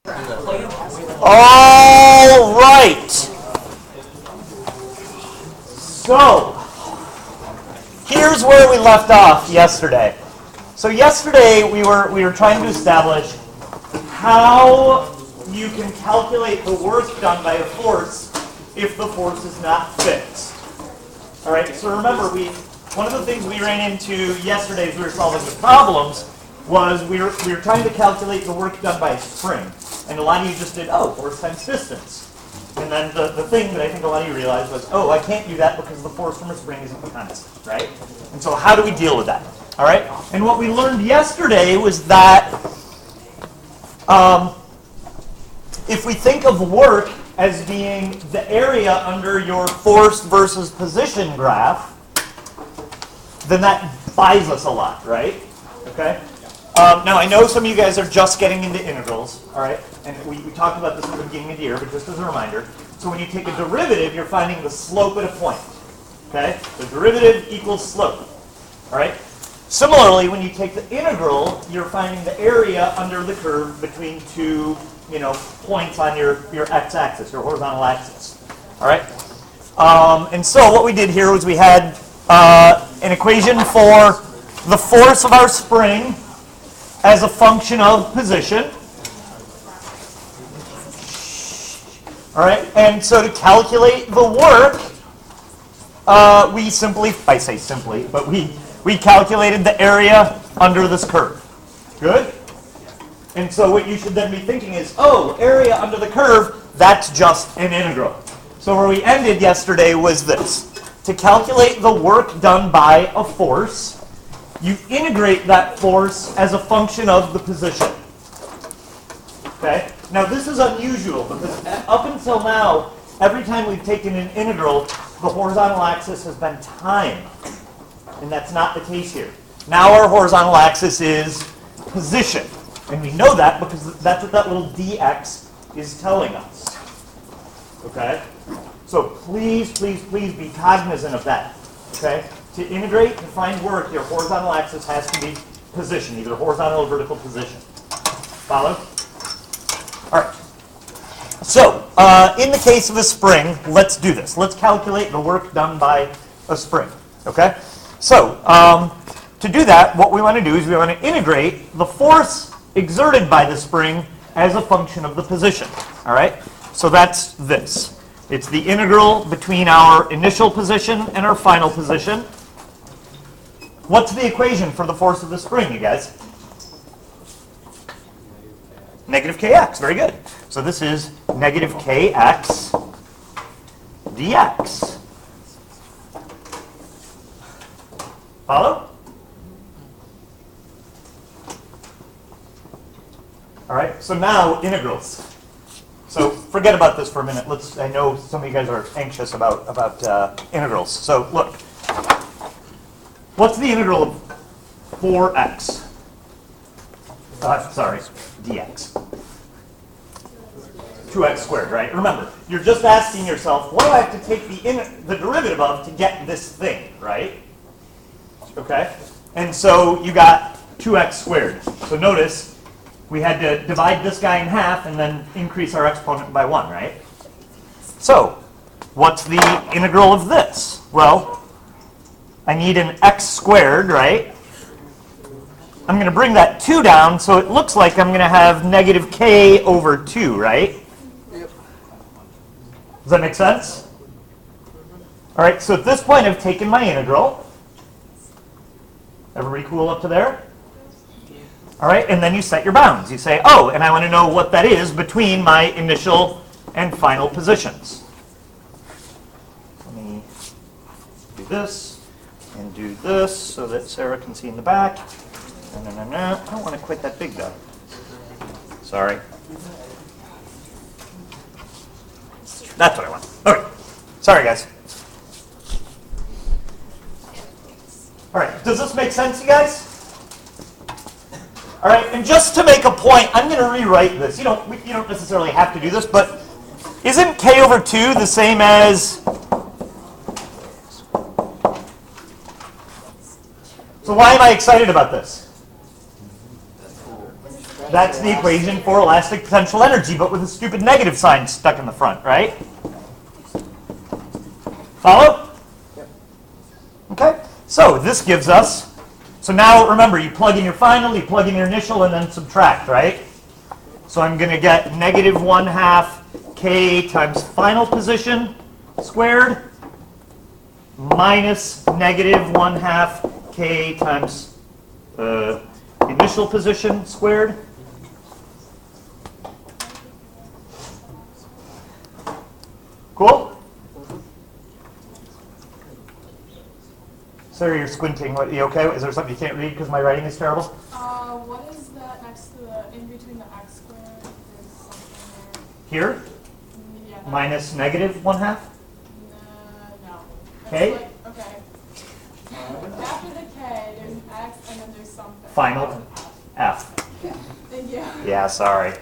All right. So, here's where we left off yesterday. So yesterday we were trying to establish how you can calculate the work done by a force if the force is not fixed. All right. So remember, one of the things we ran into yesterday as we were solving the problems was we were trying to calculate the work done by a spring. And a lot of you just did, force times distance. And then the thing that I think a lot of you realized was, I can't do that because the force from a spring isn't constant, right? And so how do we deal with that? All right? And what we learned yesterday was that if we think of work as being the area under your force versus position graph, then that buys us a lot, right? Okay? Now, I know some of you guys are just getting into integrals, all right? And we talked about this at the beginning of the year, but just as a reminder. So when you take a derivative, you're finding the slope at a point, okay? The derivative equals slope, all right? Similarly, when you take the integral, you're finding the area under the curve between two, points on your x-axis, your horizontal axis, all right? And so what we did here was we had an equation for the force of our spring as a function of position. All right, and so to calculate the work, we calculated the area under this curve. Good? And so what you should then be thinking is, area under the curve, that's just an integral. So where we ended yesterday was this. To calculate the work done by a force, you integrate that force as a function of the position. Okay? Now this is unusual because up until now, every time we've taken an integral, the horizontal axis has been time. And that's not the case here. Now our horizontal axis is position. And we know that because that's what that little dx is telling us. Okay? So please, please, please be cognizant of that. Okay? To integrate and find work, your horizontal axis has to be position, either horizontal or vertical position. Follow? All right. So, in the case of a spring, let's do this. Let's calculate the work done by a spring. Okay? So, to do that, what we want to do is we want to integrate the force exerted by the spring as a function of the position. All right? So that's this. It's the integral between our initial position and our final position. What's the equation for the force of the spring, you guys? Negative kx. Very good. So this is negative kx dx. Follow? All right. So now integrals. So forget about this for a minute. I know some of you guys are anxious about integrals. So look. What's the integral of 4x? Sorry, dx. 2x squared, right? Remember, you're just asking yourself, what do I have to take the derivative of to get this thing, right? Okay? And so you got 2x squared. So notice, we had to divide this guy in half and then increase our exponent by 1, right? So, what's the integral of this? Well, I need an x squared, right? I'm going to bring that 2 down, so it looks like I'm going to have negative k over 2, right? Yep. Does that make sense? All right, so at this point, I've taken my integral. Everybody cool up to there? All right, and then you set your bounds. You say, and I want to know what that is between my initial and final positions. Let me do this. And do this so that Sarah can see in the back. No. I don't want to quit that big though. Sorry. That's what I want. Okay. Sorry, guys. All right. Does this make sense, you guys? All right. And just to make a point, I'm going to rewrite this. You don't necessarily have to do this, but isn't k over 2 the same as? So why am I excited about this? That's the equation for elastic potential energy, but with a stupid negative sign stuck in the front, right? Follow? Okay, so this gives us, so now remember, you plug in your final, you plug in your initial, and then subtract, right? So I'm going to get negative 1/2 k times final position squared minus negative 1/2 k times initial position squared. Cool? Sorry, you're squinting. What, you okay? Is there something you can't read because my writing is terrible? What is that next to the, in between the x squared? There's something Here? there. Yeah. Minus negative 1/2? No. K? Like, okay. After the k, there's an x and then there's something. Final F. Thank you. Yeah, sorry.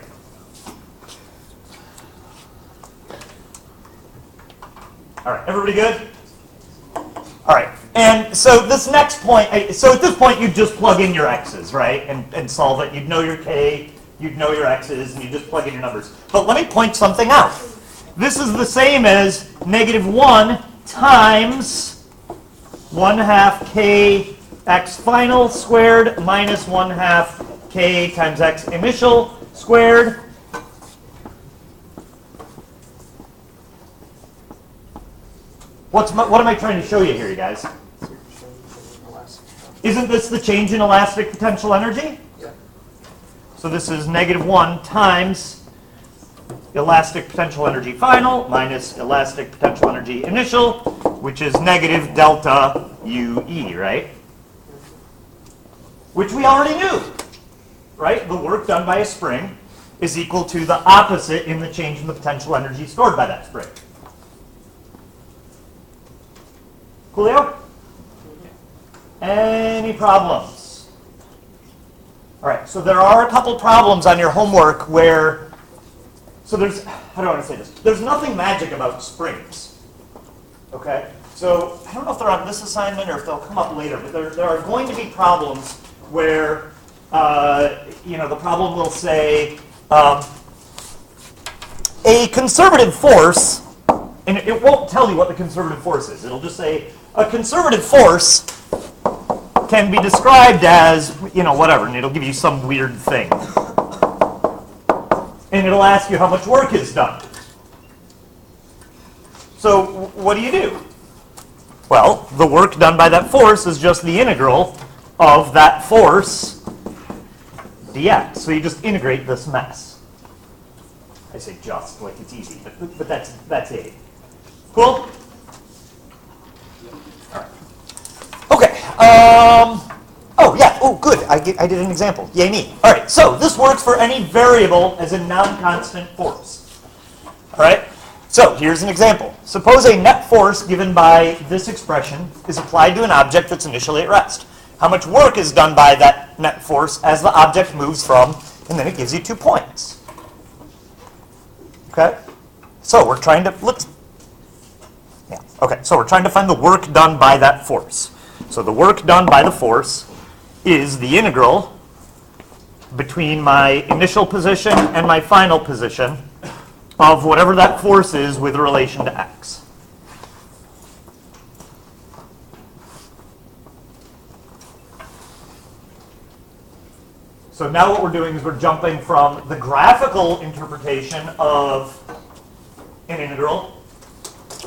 All right, everybody good? All right, and so this next point, so at this point you just plug in your x's, right, and solve it. You'd know your k, you'd know your x's, and you just plug in your numbers. But let me point something out. This is the same as negative 1 times 1/2 k x final squared minus 1/2 k times x initial squared. What am I trying to show you here, you guys? Isn't this the change in elastic potential energy? Yeah. So this is negative 1 times elastic potential energy final minus elastic potential energy initial, which is negative delta UE, right? Which we already knew, right? The work done by a spring is equal to the opposite in the change in the potential energy stored by that spring. Coolio? Any problems? All right, so there are a couple problems on your homework where, so there's, how do I want to say this? There's nothing magic about springs, okay? So I don't know if they're on this assignment or if they'll come up later, but there are going to be problems where, the problem will say a conservative force, and it won't tell you what the conservative force is. It'll just say a conservative force can be described as, whatever, and it'll give you some weird thing. And it'll ask you how much work is done. So what do? Well, the work done by that force is just the integral of that force dx. So you just integrate this mess. I say just, like it's easy, but that's it. Cool? All right. Okay. Oh, yeah. Oh, good. I did an example. Yay me. All right. So this works for any variable as a non-constant force. All right. So here's an example. Suppose a net force given by this expression is applied to an object that's initially at rest. How much work is done by that net force as the object moves from, and then it gives you 2 points. Okay. So we're trying to so we're trying to find the work done by that force. So the work done by the force is the integral between my initial position and my final position of whatever that force is with relation to x. So now what we're doing is we're jumping from the graphical interpretation of an integral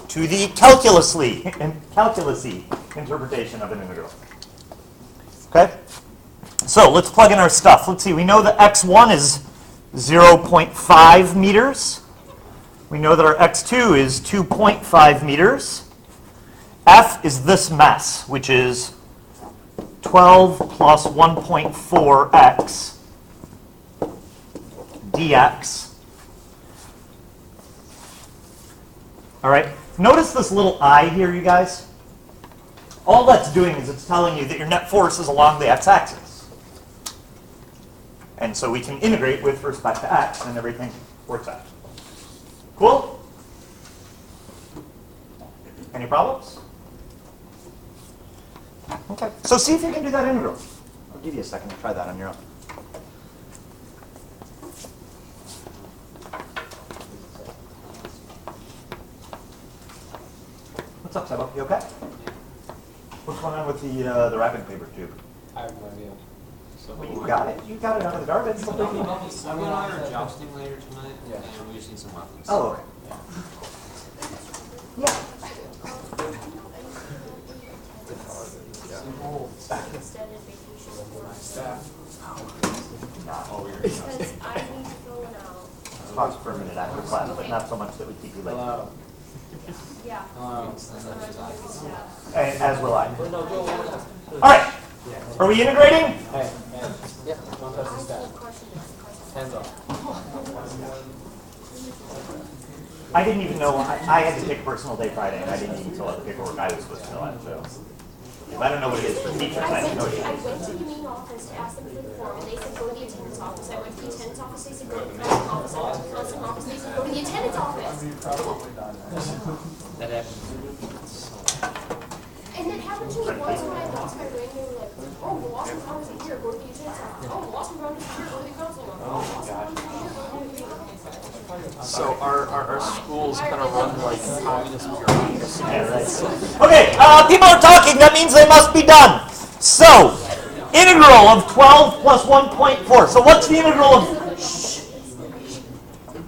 to the calculusy interpretation of an integral. Okay? So let's plug in our stuff. Let's see, we know that x1 is 0.5 meters. We know that our x2 is 2.5 meters. F is this mess, which is 12 plus 1.4x dx. All right? Notice this little I here, you guys. All that's doing is it's telling you that your net force is along the x-axis. And so we can integrate with respect to x, and everything works out. Cool? Any problems? Okay. So see if you can do that integral. I'll give you a second to try that on your own. up, Sebo? You okay? What's going on with the wrapping paper tube? I have no idea. So You got it. You got it out of the garbage. I'm going on our jousting later tonight, and we just need some weapons. Oh, okay. Yeah. Extended vacation for my Staff. because I need to fill it out. Talks for a minute after class, but not so much that we keep you late. Hello. Yeah. Hello. And as will I. All right. Are we integrating? Hey, man. Yeah. Don't touch the I have staff. a question. Hands up. I didn't even know. I had to take a personal day Friday, and I didn't even fill out the paperwork I was supposed to fill out. So I don't know what it is for teachers. I have no idea. I went to the main office to ask them for the form, and they said go to the attendance office. I went to the attendance office, they said go to the counseling office. I went to the counseling office, they said go to the attendance office. That happens. And that happened to me once when I lost my ring. They were like, oh, the lost and found is here, go to the attendance office. Oh, the lost and found is here, go to the counseling office. Oh, the lost and found is here, go to the So our schools kind of run like communist bureaucracy. Yeah, right. Okay, people are talking. That means they must be done. So, integral of 12 plus 1.4. So what's the integral of?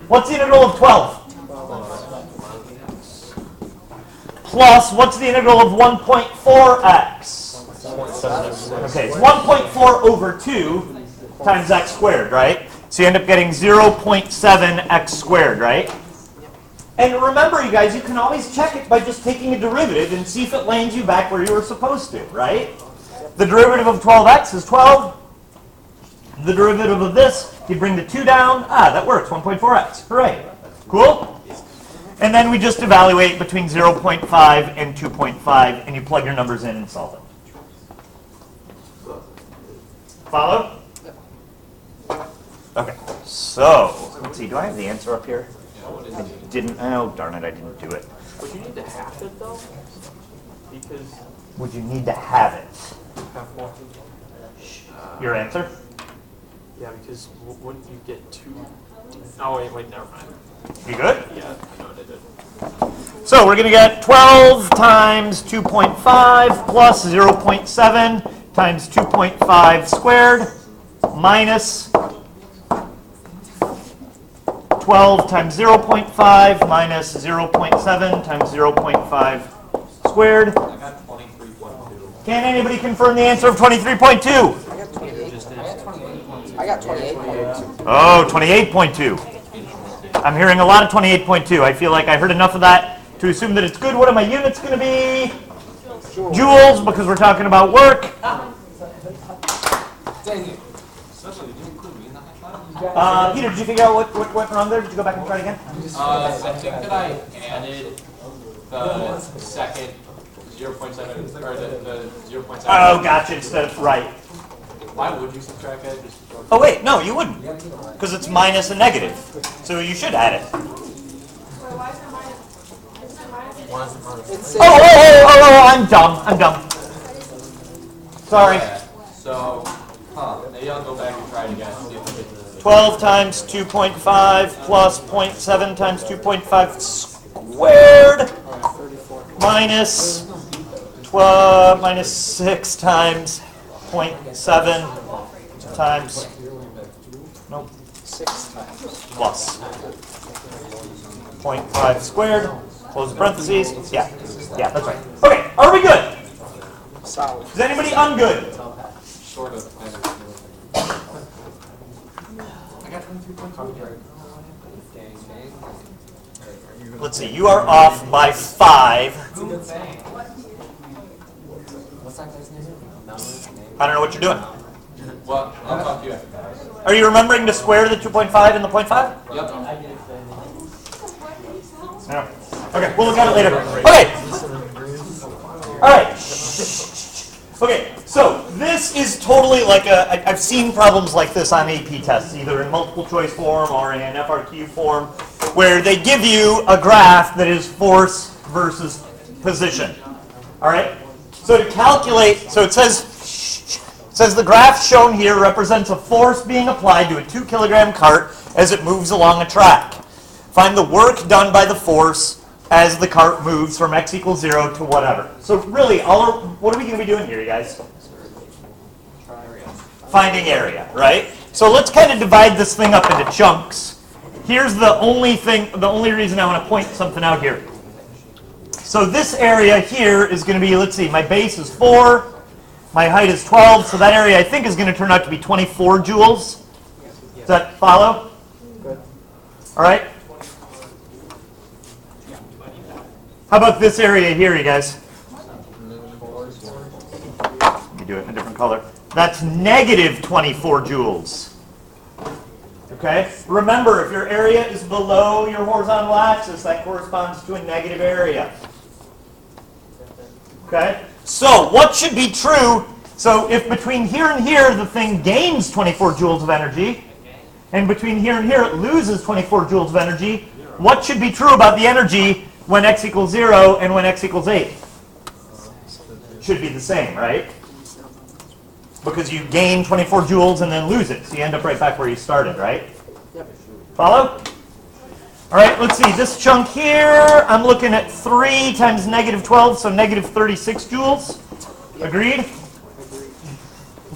What's the integral of 12? Plus, what's the integral of 1.4x? Okay, it's 1.4 over 2 times x squared, right? So you end up getting 0.7x squared, right? And remember, you guys, you can always check it by just taking a derivative and see if it lands you back where you were supposed to, right? The derivative of 12x is 12. The derivative of this, you bring the 2 down. Ah, that works, 1.4x. Hooray. Cool? And then we just evaluate between 0.5 and 2.5, and you plug your numbers in and solve it. Follow? Okay, so, let's see, do I have the answer up here? I didn't, oh darn it, I didn't do it. Would you need to have it though? Because Would you need to have it? have one. Your answer? Yeah, because wouldn't you get two? Oh wait, never mind. You good? Yeah, I know what I did. So we're going to get 12 times 2.5 plus 0.7 times 2.5 squared minus 12 times 0.5 minus 0.7 times 0.5 squared. I got 23.2. Can anybody confirm the answer of 23.2? I got 28.2. Oh, 28.2. I'm hearing a lot of 28.2. I feel like I heard enough of that to assume that it's good. What are my units going to be? Joules, because we're talking about work. Dang it. Especially, did you include me in the high five? Peter, did you figure out what went wrong there? Did you go back and try it again? I think that I added the second 0.7, or the 0.7. Oh, gotcha. Instead of right. Why would you subtract that? Just Oh, wait. No, you wouldn't. Because it's minus a negative. So you should add it. Why is it minus? Is it minus? Oh, I'm dumb. I'm dumb. Sorry. So, maybe I'll go back and try it again. See if I get the 12 times 2.5 plus 0.7 times 2.5 squared minus 12 minus 6 times 0.7 times nope 6 times. plus 0.5 squared. Close the parentheses. Yeah, that's right. Okay, are we good? Solid. Is anybody ungood? sort of. I got 23.2. Let's see. You are off by 5. What's that guy's name? I don't know what you're doing. Well, I'll talk to you after that. Are you remembering to square the 2.5 and the 0.5? Yep. No. Okay, we'll look at it later. Okay. All right. Okay, so this is totally like I've seen problems like this on AP tests, either in multiple choice form or in FRQ form, where they give you a graph that is force versus position. All right? So to calculate, so it says the graph shown here represents a force being applied to a 2-kilogram cart as it moves along a track. Find the work done by the force as the cart moves from x equals 0 to whatever. So really, what are we going to be doing here, you guys? Finding area, right? So let's kind of divide this thing up into chunks. Here's the only reason I want to point something out here. So this area here is going to be, let's see, my base is 4, my height is 12, so that area I think is going to turn out to be 24 joules. Does that follow? Good. All right. How about this area here, you guys? Let me do it in a different color. That's negative 24 joules. Okay? Remember, if your area is below your horizontal axis, that corresponds to a negative area. Okay? So, what should be true? So, if between here and here the thing gains 24 joules of energy, and between here and here it loses 24 joules of energy, what should be true about the energy when x equals 0 and when x equals 8? Should be the same, right? Because you gain 24 joules and then lose it. So you end up right back where you started, right? Yep. Follow? All right, let's see. This chunk here, I'm looking at 3 times negative 12, so negative 36 joules. Agreed?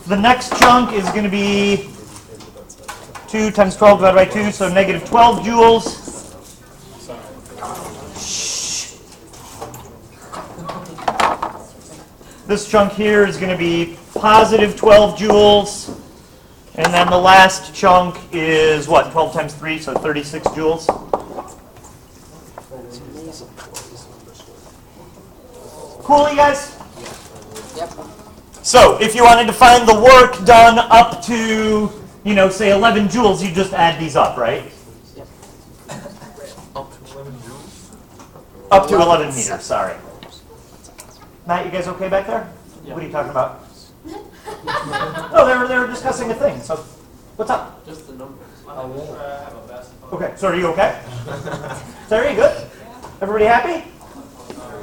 The next chunk is going to be 2 times 12 divided by 2, so negative 12 joules. This chunk here is going to be positive 12 joules. And then the last chunk is what? 12 times 3, so 36 joules. Cool, you guys? Yep. So, if you wanted to find the work done up to, say 11 joules, you just add these up, right? Yep. Up to 11 meters, sorry. Matt, you guys okay back there? Yeah. What are you talking about? No, they were discussing a thing. So, what's up? Just the numbers. Okay, so are you okay? Sarah, you good? Everybody happy?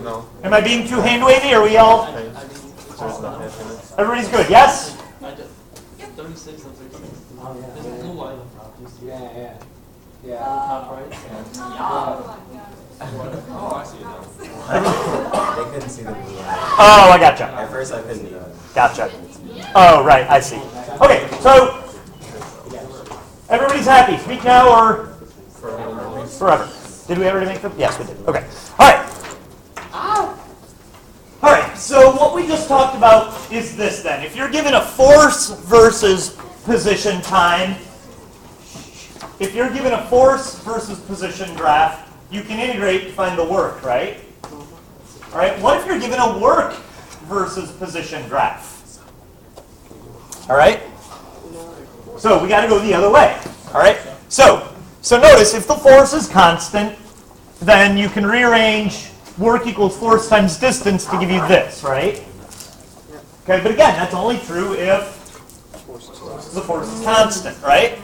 No. Am I being too hand wavy? Are we all? Everybody's good. Yes. 36 and 36. There's a blue line. Yeah. Top right. Oh, I see it now. They couldn't see the blue line. Oh, I gotcha. At first I couldn't even. Gotcha. Oh, right. I see. Okay, so everybody's happy. Speak now or forever. Did we already make them? Yes, we did. Okay. All right. All right. So what we just talked about is this. Then, if you're given a force versus position time, if you're given a force versus position graph, you can integrate to find the work, right? All right. What if you're given a work versus position graph? All right. So we got to go the other way. All right. So notice if the force is constant, then you can rearrange work equals force times distance to give you this, right? Okay. But again, that's only true if the force is constant, right?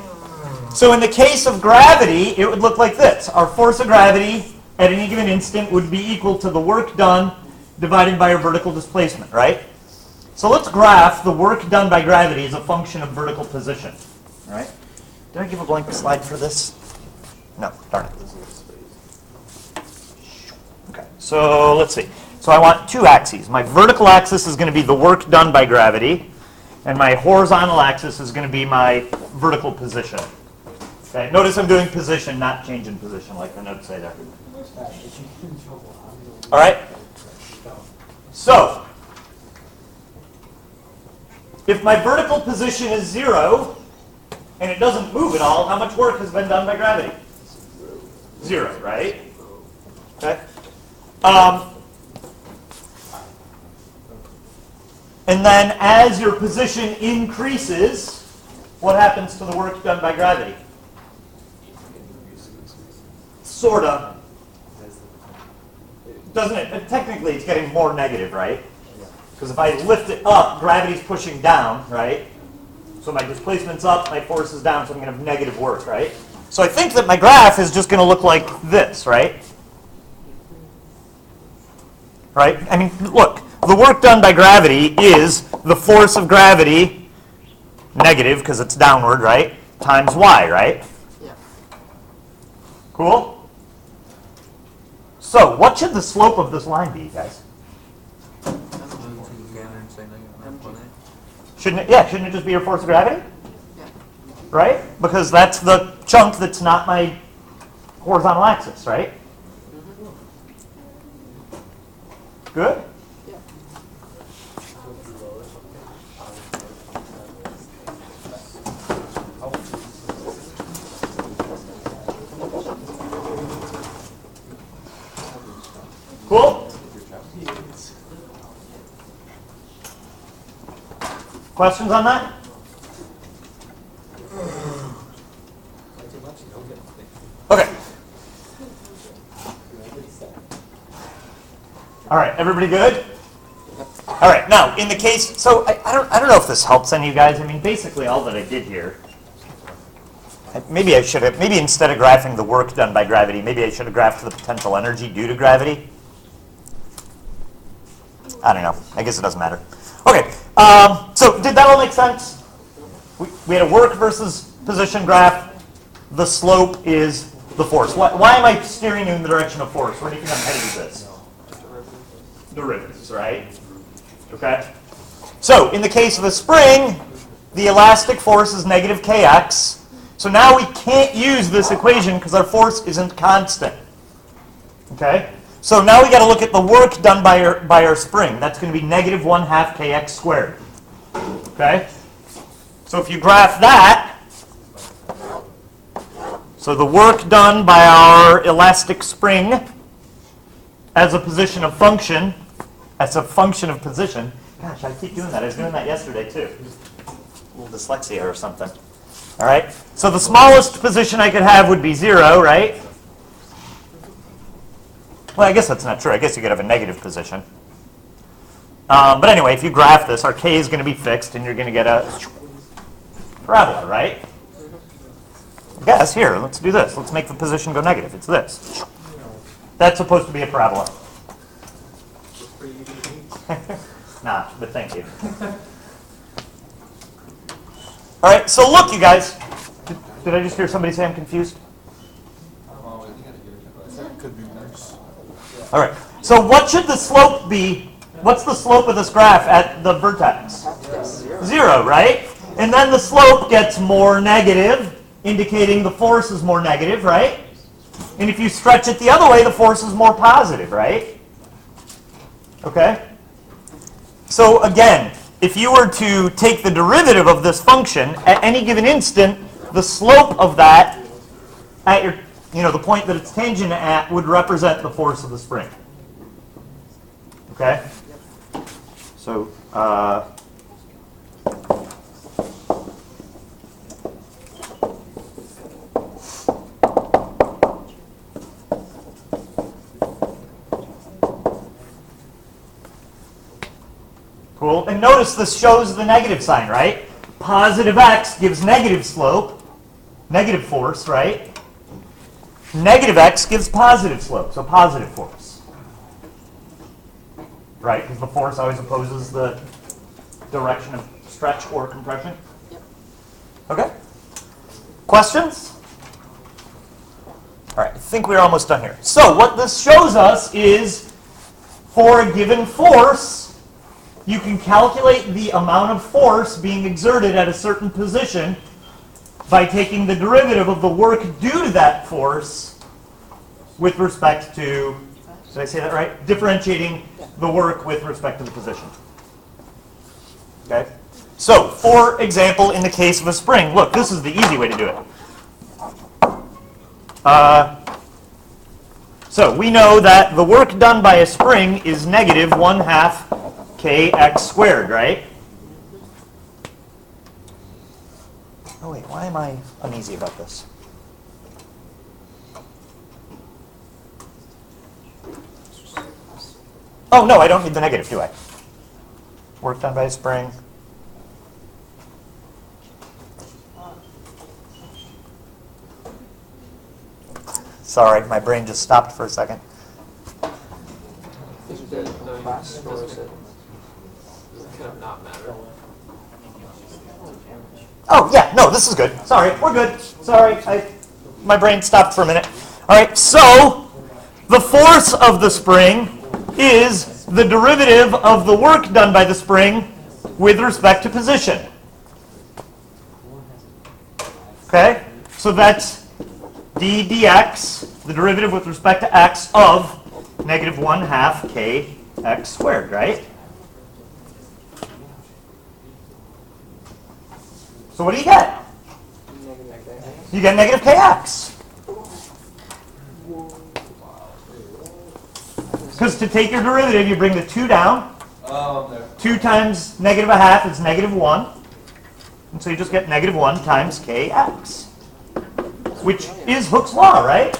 So in the case of gravity, it would look like this. Our force of gravity at any given instant would be equal to the work done divided by our vertical displacement, right? So let's graph the work done by gravity as a function of vertical position. All right? Did I give a blank slide for this? No, darn it. Okay, so let's see. So I want two axes. My vertical axis is going to be the work done by gravity, and my horizontal axis is going to be my vertical position. Okay, notice I'm doing position, not change in position, like the notes say there. All right? So, if my vertical position is 0, and it doesn't move at all, how much work has been done by gravity? 0, right? Okay. And then as your position increases, what happens to the work done by gravity? Sort of. Doesn't it? Technically, it's getting more negative, right? Because if I lift it up, gravity's pushing down, right? So my displacement's up, my force is down, so I'm going to have negative work, right? So I think that my graph is just going to look like this, right? Right? I mean, look, the work done by gravity is the force of gravity, negative because it's downward, right? Times y, right? Yeah. Cool? So what should the slope of this line be, guys? Shouldn't it just be your force of gravity? Right? Because that's the chunk that's not my horizontal axis, right? Good? Cool? Questions on that? Okay. All right, everybody good? All right, now in the case, so I don't know if this helps any of you guys. I mean, basically all that I did here, maybe instead of graphing the work done by gravity, maybe I should have graphed the potential energy due to gravity. I don't know. I guess it doesn't matter. Okay, so did that all make sense? We had a work versus position graph. The slope is the force. Why am I steering you in the direction of force? Where do you think I'm headed with this? Derivatives, right? Okay. So in the case of a spring, the elastic force is negative kx. So now we can't use this equation because our force isn't constant. Okay? So now we got to look at the work done by our spring. That's going to be negative 1/2 kx squared. Okay? So if you graph that, so the work done by our elastic spring as a position of function, as a function of position. Gosh, I keep doing that. I was doing that yesterday too. A little dyslexia or something. All right? So the smallest position I could have would be 0, right? Well, I guess that's not true. I guess you could have a negative position. But anyway, if you graph this, our k is going to be fixed, and you're going to get a parabola, right? Guess, here, let's do this. Let's make the position go negative. It's this. That's supposed to be a parabola. Nah, but thank you. All right, so look, you guys. Did I just hear somebody say I'm confused? All right, so what should the slope be? What's the slope of this graph at the vertex? 0, right? And then the slope gets more negative, indicating the force is more negative, right? And if you stretch it the other way, the force is more positive, right? Okay? So again, if you were to take the derivative of this function, at any given instant, the slope of that at your, the point that it's tangent at would represent the force of the spring. Okay? So, cool. And notice this shows the negative sign, right? Positive x gives negative slope, negative force, right? Negative x gives positive slope, so positive force. Right? Because the force always opposes the direction of stretch or compression. Yep. Okay? Questions? All right, I think we're almost done here. So what this shows us is, for a given force, you can calculate the amount of force being exerted at a certain position by taking the derivative of the work due to that force with respect to, did I say that right? Differentiating the work with respect to the position. Okay? So, for example, in the case of a spring, look, this is the easy way to do it. So we know that the work done by a spring is negative 1/2 kx squared, right? Oh wait, why am I uneasy about this? Oh no, I don't need the negative, do I? Work done by a spring. Sorry, my brain just stopped for a second. Oh, yeah, no, this is good. Sorry, we're good. Sorry, my brain stopped for a minute. All right, so The force of the spring is the derivative of the work done by the spring with respect to position. Okay? So that's d dx, the derivative with respect to x of negative 1/2 kx squared, right? So what do you get? You get negative kx. Because to take your derivative, you bring the 2 down. 2 times negative 1/2 is negative 1. And so you just get negative 1 times kx. Which is Hooke's law, right?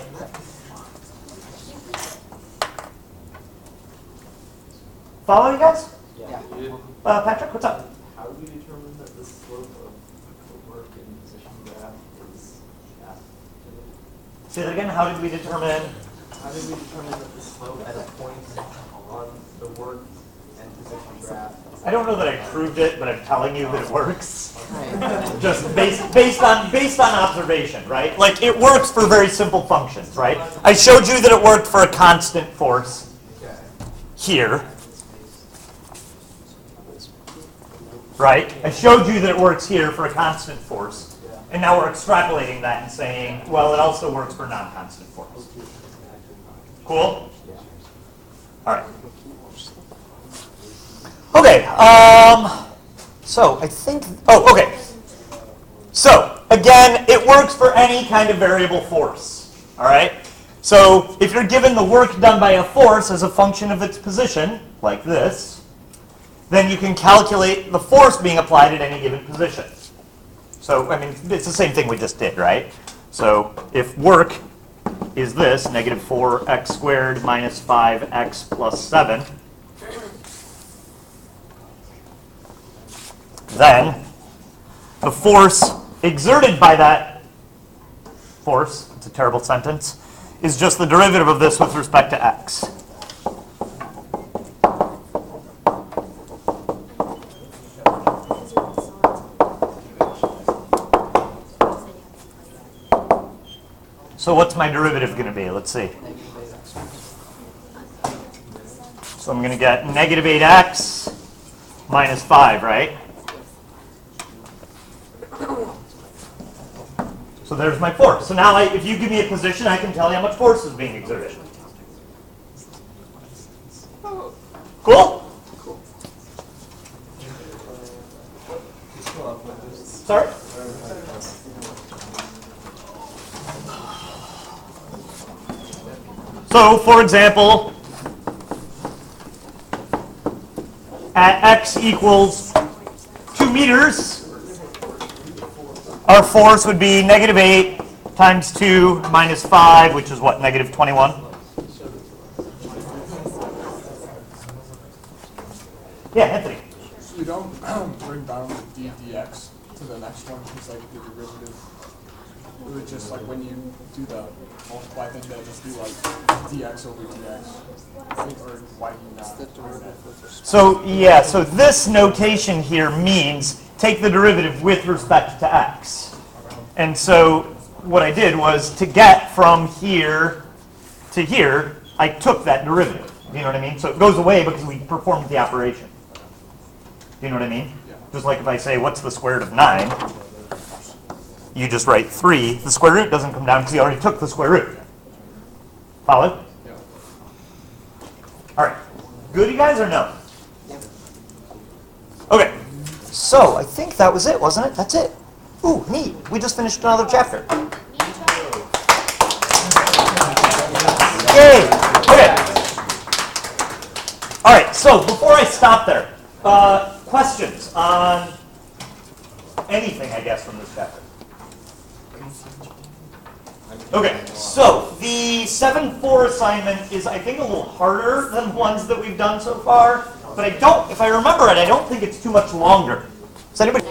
Follow you guys? Yeah. Patrick, what's up? How do we determine that the slope of the work in position graph is shaft? Say that again. How did we determine? How did we determine that the slope at a point on the work and position graph? I don't know that I proved it, but I'm telling you that it works. Just based on observation, right? Like it works for very simple functions, right? I showed you that it worked for a constant force here. Right? I showed you that it works here for a constant force. And now we're extrapolating that and saying, well, it also works for non-constant force. Cool? All right. Okay. So I think, okay. So again, it works for any kind of variable force. All right? So if you're given the work done by a force as a function of its position, like this, then you can calculate the force being applied at any given position. So, I mean, it's the same thing we just did, right? So if work is this, negative 4x squared minus 5x plus 7, then the force exerted by that force, it's a terrible sentence, is just the derivative of this with respect to x. So what's my derivative going to be? Let's see. So I'm going to get negative 8x minus 5, right? So there's my force. So now if you give me a position, I can tell you how much force is being exerted. Cool? Sorry? So, for example, at x equals 2 meters, our force would be negative 8 times 2 minus 5, which is what, negative 21? Yeah, Anthony. So you don't bring down the d dx to the next one because like the derivative, it would just like when you do the multiply thing, they'll just do like dx over dx. Or why do you not? So yeah, so this notation here means take the derivative with respect to x. And so what I did was to get from here to here, I took that derivative. You know what I mean? So it goes away because we performed the operation. Do you know what I mean? Yeah. Just like if I say, what's the square root of 9? You just write 3. The square root doesn't come down because you already took the square root. Follow? Yeah. All right. Good, you guys, or no? Okay. So I think that was it, wasn't it? That's it. Ooh, neat. We just finished another chapter. Yay. Okay. All right. So before I stop there, questions on anything, I guess, from this chapter? Okay, so the 7-4 assignment is, I think, a little harder than ones that we've done so far, but if I remember it, I don't think it's too much longer. Does anybody?